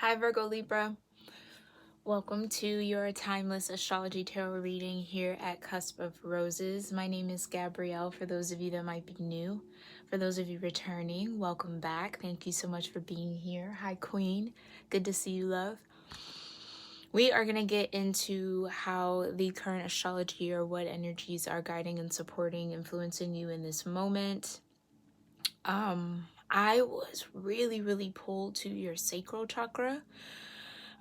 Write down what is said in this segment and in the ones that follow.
Hi Virgo-libra. Welcome to your timeless astrology tarot reading here at Cusp of Roses. My name is Gabrielle, for those of you that might be new. For those of you returning, welcome back. Thank you so much for being here. Hi Queen. Good to see you, love. We are going to get into how the current astrology or what energies are guiding and supporting, influencing you in this moment. I was really pulled to your sacral chakra.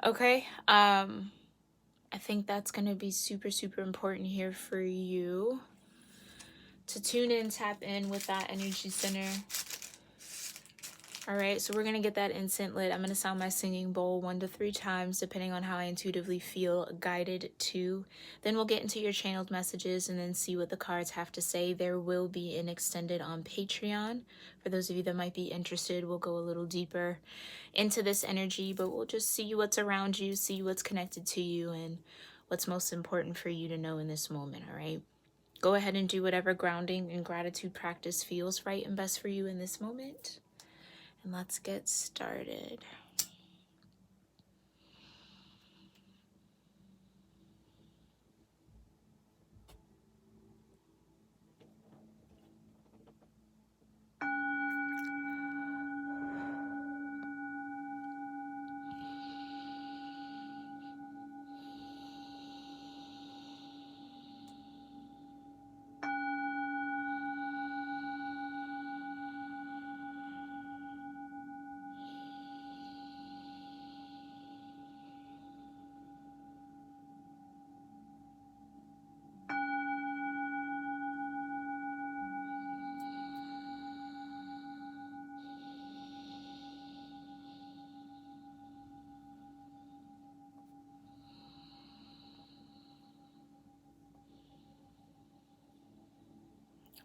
Okay, I think that's going to be super important here for you to tune in, tap in with that energy center. All right, so we're going to get that incense lit. I'm going to sound my singing bowl 1 to 3 times, depending on how I intuitively feel guided to. Then we'll get into your channeled messages and then see what the cards have to say. There will be an extended on Patreon. For those of you that might be interested, we'll go a little deeper into this energy, but we'll just see what's around you, see what's connected to you, and what's most important for you to know in this moment, all right? Go ahead and do whatever grounding and gratitude practice feels right and best for you in this moment. And let's get started.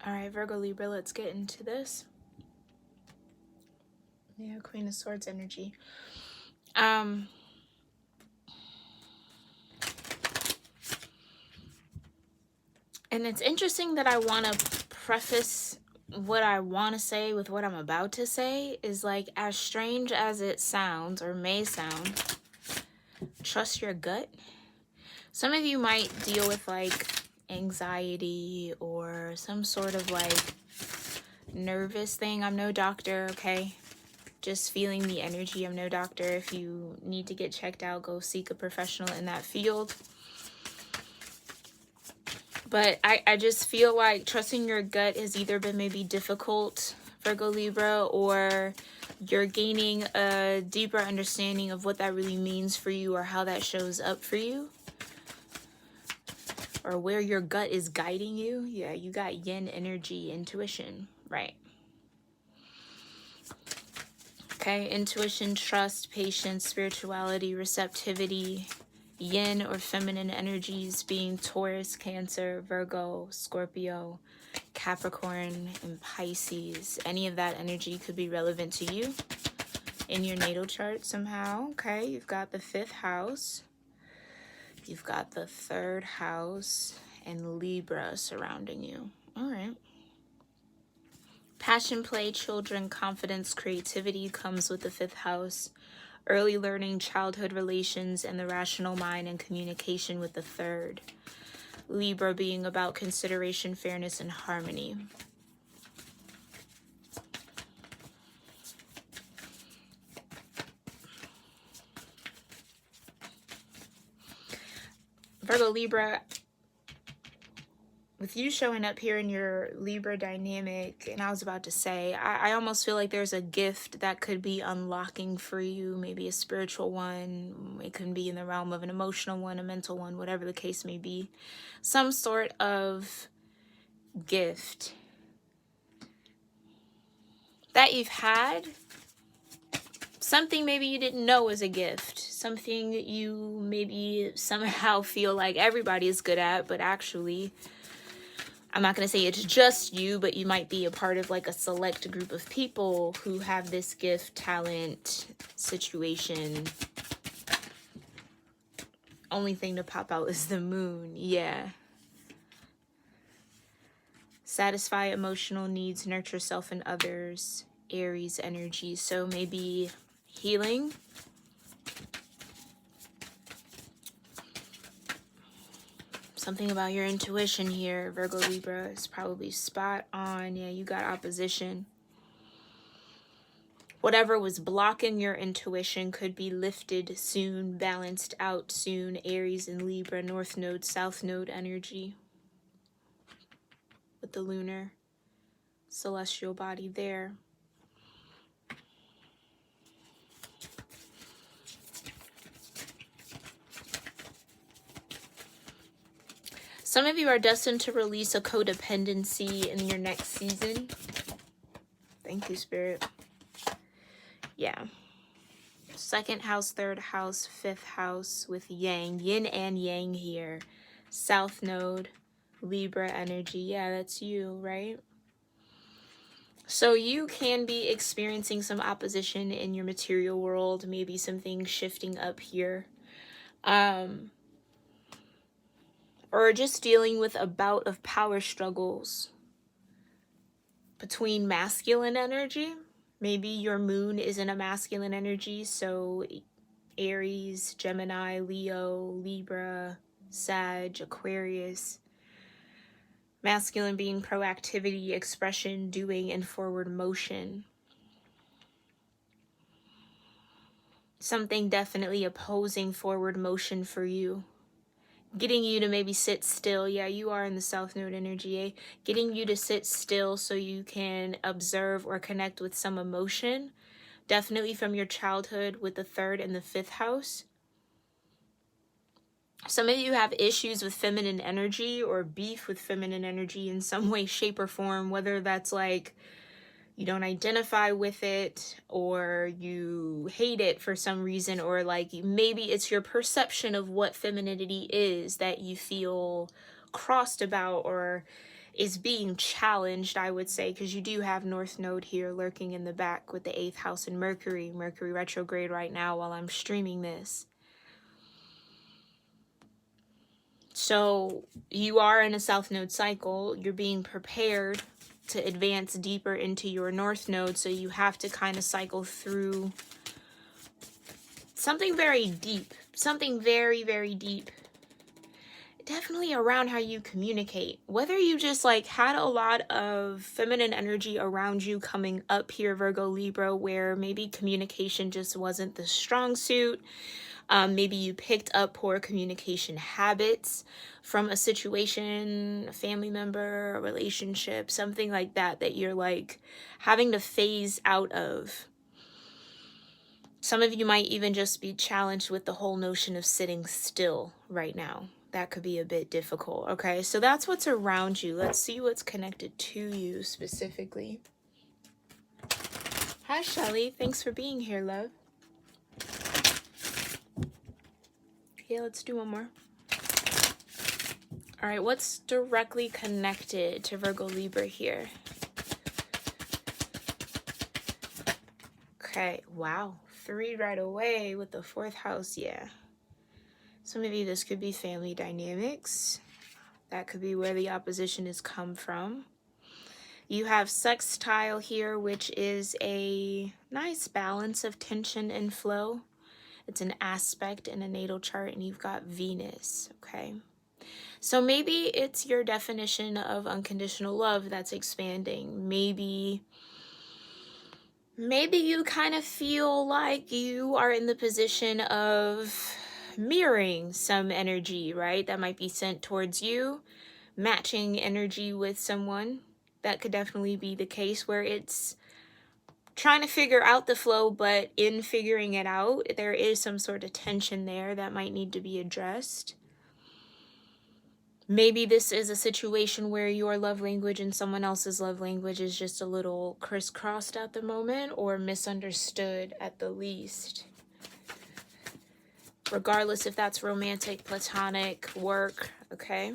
All right, Virgo Libra, let's get into this. Yeah, Queen of Swords energy. And it's interesting that I want to preface what I want to say with what I'm about to say is like, as strange as it sounds or may sound, trust your gut. Some of you might deal with like anxiety or some sort of like nervous thing. I'm no doctor, okay? Just feeling the energy. I'm no doctor. If you need to get checked out, go seek a professional in that field. But I just feel like trusting your gut has either been maybe difficult, Virgo Libra, or you're gaining a deeper understanding of what that really means for you or how that shows up for you. Or where your gut is guiding you. Yeah, you got yin energy, intuition, right? Okay, intuition, trust, patience, spirituality, receptivity, yin or feminine energies being Taurus, Cancer, Virgo, Scorpio, Capricorn, and Pisces. Any of that energy could be relevant to you in your natal chart somehow. Okay, you've got the 5th house. You've got the 3rd house and Libra surrounding you. All right. Passion, play, children, confidence, creativity comes with the 5th house. Early learning, childhood relations, and the rational mind and communication with the 3rd. Libra being about consideration, fairness, and harmony. Virgo Libra, with you showing up here in your Libra dynamic, and I was about to say, I almost feel like there's a gift that could be unlocking for you, maybe a spiritual one. It can be in the realm of an emotional one, a mental one, whatever the case may be. Some sort of gift that you've had. Something maybe you didn't know was a gift. Something you maybe somehow feel like everybody is good at, but actually, I'm not going to say it's just you, but you might be a part of like a select group of people who have this gift, talent, situation. Only thing to pop out is the moon. Yeah. Satisfy emotional needs, nurture self and others. Aries energy. So maybe healing, Something about your intuition here, Virgo Libra, is probably spot on. Yeah, you got opposition. Whatever was blocking your intuition could be lifted soon, balanced out soon. Aries and Libra, North Node, South Node energy. With the lunar celestial body there. Some of you are destined to release a codependency in your next season. Thank you, Spirit. Yeah. Second house, third house, fifth house with yang. Yin and yang here. South Node, Libra energy. Yeah, that's you, right? So you can be experiencing some opposition in your material world. Maybe some things shifting up here. Or just dealing with a bout of power struggles between masculine energy. Maybe your moon is in a masculine energy, so Aries, Gemini, Leo, Libra, Sag, Aquarius. Masculine being proactivity, expression, doing, and forward motion. Something definitely opposing forward motion for you. Getting you to maybe sit still. Yeah, you are in the South Node energy, eh? Getting you to sit still so you can observe or connect with some emotion. Definitely from your childhood with the third and the fifth house. Some of you have issues with feminine energy or beef with feminine energy in some way, shape, or form. Whether that's like you don't identify with it or you hate it for some reason, or like maybe it's your perception of what femininity is that you feel crossed about or is being challenged, I would say, because you do have North Node here lurking in the back with the 8th house and Mercury retrograde right now while I'm streaming this. So you are in a South Node cycle. You're being prepared to advance deeper into your North Node, so you have to kind of cycle through something very deep, something very, very deep. Definitely around how you communicate. Whether you just like had a lot of feminine energy around you coming up here, Virgo Libra, where maybe communication just wasn't the strong suit. Maybe you picked up poor communication habits from a situation, a family member, a relationship, something like that, that you're like having to phase out of. Some of you might even just be challenged with the whole notion of sitting still right now. That could be a bit difficult. Okay, so that's what's around you. Let's see what's connected to you specifically. Hi, Shelly. Thanks for being here, love. Yeah, let's do one more. All right, what's directly connected to Virgo Libra here? Okay, wow. 3 right away with the 4th house, yeah. Some of you, this could be family dynamics. That could be where the opposition has come from. You have sextile here, which is a nice balance of tension and flow. It's an aspect in a natal chart, and you've got Venus, okay? So maybe it's your definition of unconditional love that's expanding. Maybe you kind of feel like you are in the position of mirroring some energy, right? That might be sent towards you, matching energy with someone. That could definitely be the case where it's trying to figure out the flow, but in figuring it out, there is some sort of tension there that might need to be addressed. Maybe this is a situation where your love language and someone else's love language is just a little crisscrossed at the moment, or misunderstood at the least. Regardless if that's romantic, platonic, work, okay?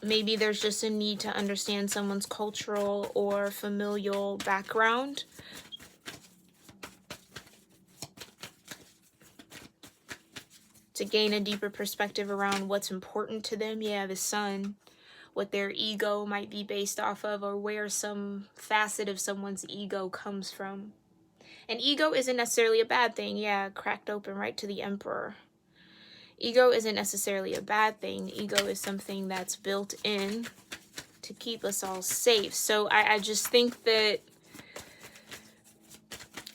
Maybe there's just a need to understand someone's cultural or familial background. To gain a deeper perspective around what's important to them. Yeah, the sun, what their ego might be based off of, or where some facet of someone's ego comes from. And ego isn't necessarily a bad thing. Yeah, cracked open right to the Emperor. Ego isn't necessarily a bad thing. Ego is something that's built in to keep us all safe. So I just think that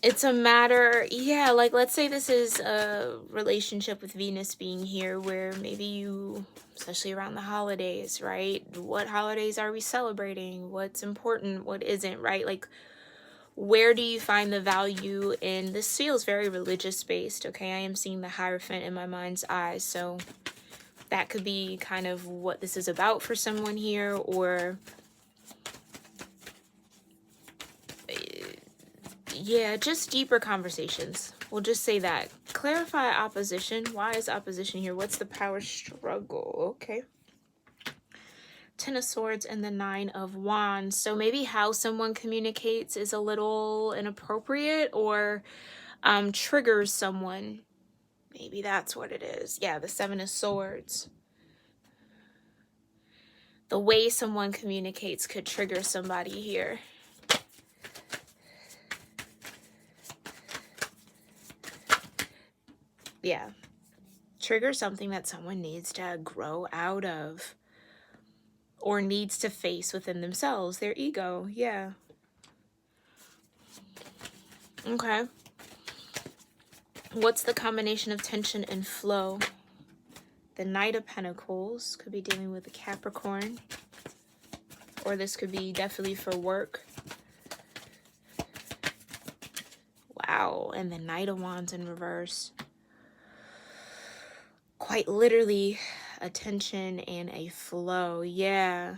it's a matter, yeah, like let's say this is a relationship with Venus being here where maybe you, especially around the holidays, right? What holidays are we celebrating? What's important? What isn't, right? Like, where do you find the value in this? Feels very religious based, okay? I am seeing the Hierophant in my mind's eye, so that could be kind of what this is about for someone here, or yeah, just deeper conversations. We'll just say that. Clarify opposition. Why is opposition here? What's the power struggle? Okay. 10 of Swords and the 9 of Wands. So maybe how someone communicates is a little inappropriate or triggers someone. Maybe that's what it is. Yeah, the 7 of Swords. The way someone communicates could trigger somebody here. Yeah. Trigger something that someone needs to grow out of or needs to face within themselves, their ego. Yeah. Okay. What's the combination of tension and flow? The Knight of Pentacles could be dealing with a Capricorn, or this could be definitely for work. Wow. And the Knight of Wands in reverse. Quite literally a tension and a flow. Yeah.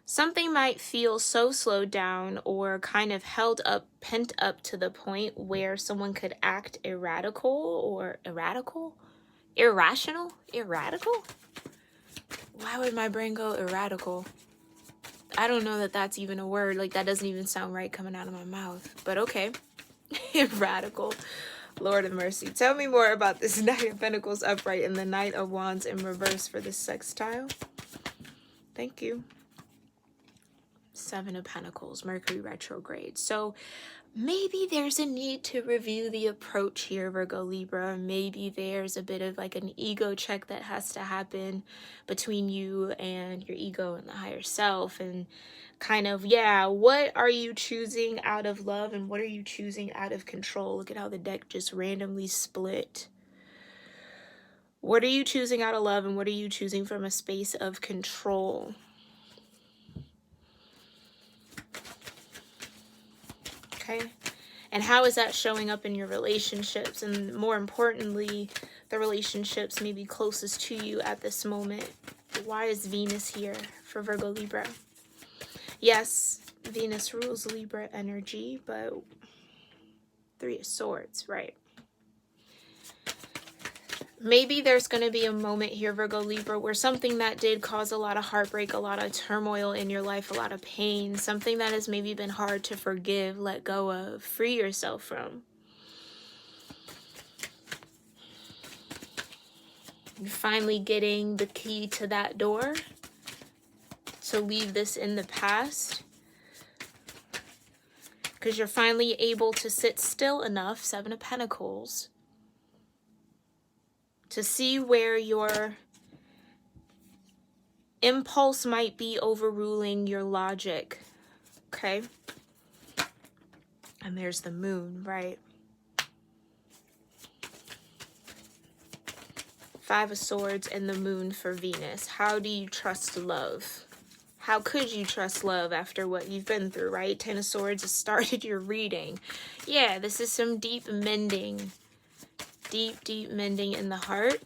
Something might feel so slowed down or kind of held up, pent up to the point where someone could act irrational. Why would my brain go erratical? I don't know that that's even a word. Like, that doesn't even sound right coming out of my mouth. But okay. Radical. Lord of mercy. Tell me more about this Knight of Pentacles upright and the Knight of Wands in reverse for this sextile. Thank you. 7 of Pentacles, Mercury retrograde. So maybe there's a need to review the approach here, Virgo Libra. Maybe there's a bit of like an ego check that has to happen between you and your ego and the higher self, and kind of, yeah, what are you choosing out of love and what are you choosing out of control? Look at how the deck just randomly split. What are you choosing out of love and what are you choosing from a space of control? Okay. And how is that showing up in your relationships? And more importantly, the relationships maybe closest to you at this moment. Why is Venus here for Virgo Libra? Yes, Venus rules Libra energy, but 3 of Swords, right? Maybe there's going to be a moment here, Virgo Libra, where something that did cause a lot of heartbreak, a lot of turmoil in your life, a lot of pain, something that has maybe been hard to forgive, let go of, free yourself from. You're finally getting the key to that door to leave this in the past. Because you're finally able to sit still enough, 7 of Pentacles, to see where your impulse might be overruling your logic, okay? And there's the Moon, right? 5 of Swords and the Moon for Venus. How do you trust love? How could you trust love after what you've been through, right? 10 of Swords has started your reading. Yeah, this is some deep mending. Deep mending in the heart.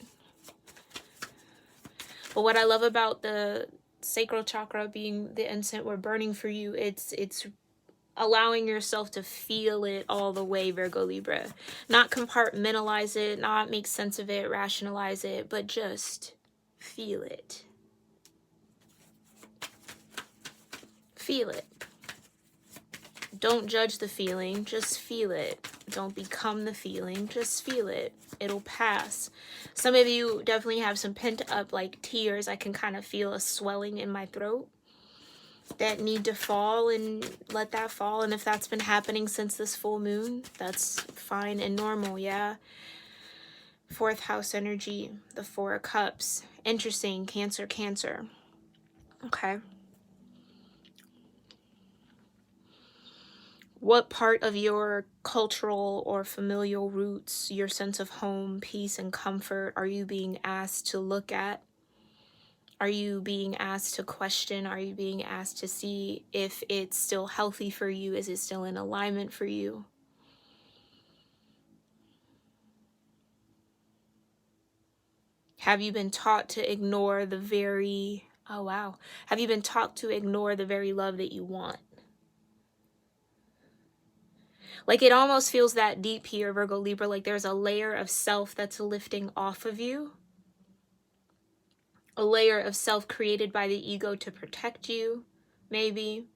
But what I love about the sacral chakra being the incense we're burning for you, it's allowing yourself to feel it all the way, Virgo Libra. Not compartmentalize it, not make sense of it, rationalize it, but just feel it. Feel it. Don't judge the feeling, just feel it. Don't become the feeling, just feel it. It'll pass. Some of you definitely have some pent up like tears. I can kind of feel a swelling in my throat that need to fall, and let that fall. And if that's been happening since this full moon, that's fine and normal, yeah. Fourth house energy, the Four of Cups. Interesting. Cancer, Cancer. Okay. What part of your cultural or familial roots, your sense of home, peace, and comfort are you being asked to look at? Are you being asked to question? Are you being asked to see if it's still healthy for you? Is it still in alignment for you? Have you been taught to ignore the very, oh wow, have you been taught to ignore the very love that you want? Like, it almost feels that deep here, Virgo Libra, like there's a layer of self that's lifting off of you. A layer of self created by the ego to protect you, maybe.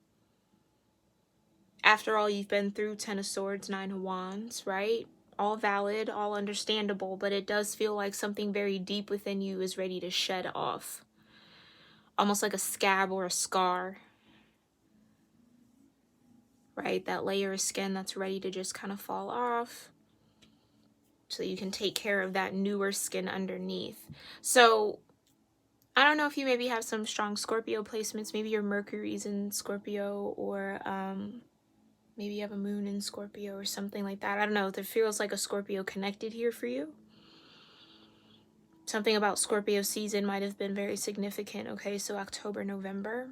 After all you've been through, Ten of Swords, Nine of Wands, right? All valid, all understandable, but it does feel like something very deep within you is ready to shed off. Almost like a scab or a scar, right? That layer of skin that's ready to just kind of fall off so you can take care of that newer skin underneath. So I don't know if you maybe have some strong Scorpio placements. Maybe your Mercury's in Scorpio, or maybe you have a moon in Scorpio or something like that. I don't know. There feels like a Scorpio connected here for you. Something about Scorpio season might have been very significant. Okay, so October, November.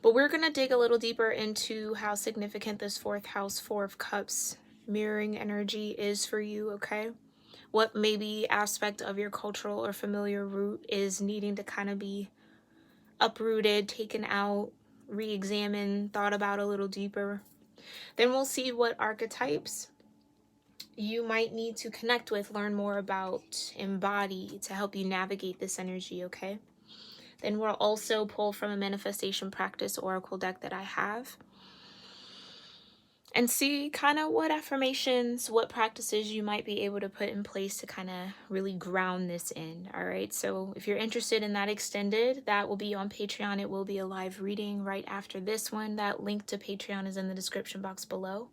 But we're going to dig a little deeper into how significant this fourth house, Four of Cups, mirroring energy is for you, okay? What maybe aspect of your cultural or familiar root is needing to kind of be uprooted, taken out, re-examined, thought about a little deeper. Then we'll see what archetypes you might need to connect with, learn more about, embody to help you navigate this energy, okay? Then we'll also pull from a manifestation practice oracle deck that I have and see kind of what affirmations, what practices you might be able to put in place to kind of really ground this in. All right. So if you're interested in that extended, that will be on Patreon. It will be a live reading right after this one. That link to Patreon is in the description box below.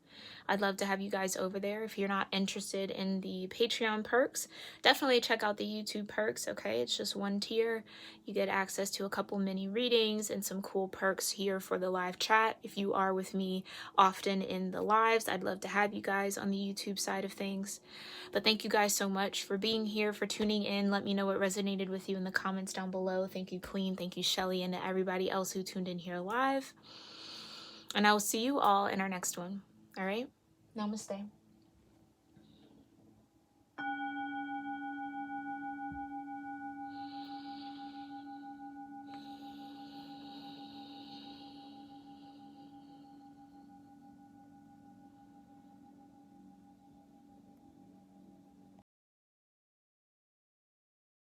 I'd love to have you guys over there. If you're not interested in the Patreon perks, definitely check out the YouTube perks, okay? It's just one tier. You get access to a couple mini readings and some cool perks here for the live chat. If you are with me often in the lives, I'd love to have you guys on the YouTube side of things. But thank you guys so much for being here, for tuning in. Let me know what resonated with you in the comments down below. Thank you, Queen. Thank you, Shelly, and to everybody else who tuned in here live. And I will see you all in our next one. All right? Namaste.